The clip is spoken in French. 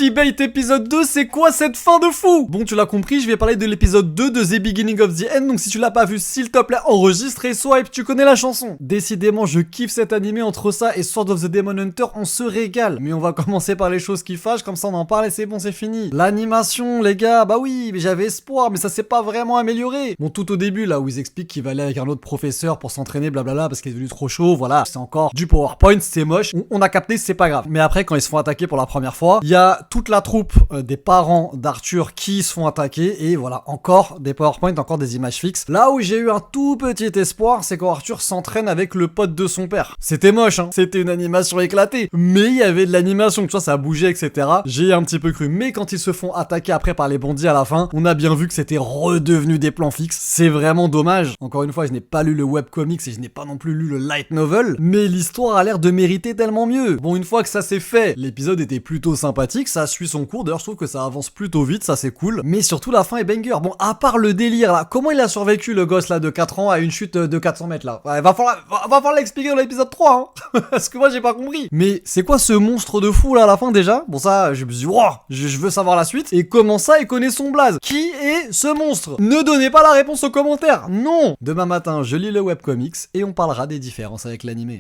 Ultimate épisode 2, c'est quoi cette fin de fou? Bon, tu l'as compris, je vais parler de l'épisode 2 de The Beginning of the End, donc si tu l'as pas vu, s'il te plaît, enregistre et swipe, tu connais la chanson. Décidément, je kiffe cet animé, entre ça et Sword of the Demon Hunter, on se régale. Mais on va commencer par les choses qui fâchent, comme ça on en parle et c'est bon, c'est fini. L'animation, les gars, bah oui, mais j'avais espoir, mais ça s'est pas vraiment amélioré. Bon, tout au début, là où ils expliquent qu'il va aller avec un autre professeur pour s'entraîner, blablabla, parce qu'il est devenu trop chaud, voilà, c'est encore du PowerPoint, c'est moche, on a capté, c'est pas grave. Mais après, quand ils se font attaquer pour la première fois, il y a toute la troupe des parents d'Arthur qui se font attaquer, et voilà, encore des PowerPoint, encore des images fixes. Là où j'ai eu un tout petit espoir, c'est quand Arthur s'entraîne avec le pote de son père. C'était moche, hein, c'était une animation éclatée, mais il y avait de l'animation, tu vois, ça bougeait, etc. J'ai un petit peu cru, mais quand ils se font attaquer après par les bandits à la fin, on a bien vu que c'était redevenu des plans fixes. C'est vraiment dommage. Encore une fois, je n'ai pas lu le webcomics et je n'ai pas non plus lu le light novel, mais l'histoire a l'air de mériter tellement mieux. Bon, une fois que ça s'est fait, l'épisode était plutôt sympathique, ça suit son cours, d'ailleurs je trouve que ça avance plutôt vite, ça c'est cool, mais surtout la fin est banger. Bon, à part le délire là, comment il a survécu le gosse là de 4 ans à une chute de 400 mètres là? Ouais, va falloir l'expliquer dans l'épisode 3, hein. Parce que moi j'ai pas compris. Mais c'est quoi ce monstre de fou là à la fin déjà? Bon, ça, je me suis dit, wow, je veux savoir la suite. Et comment ça, il connaît son blaze? Qui est ce monstre? Ne donnez pas la réponse aux commentaires, non! Demain matin, je lis le webcomics et on parlera des différences avec l'animé.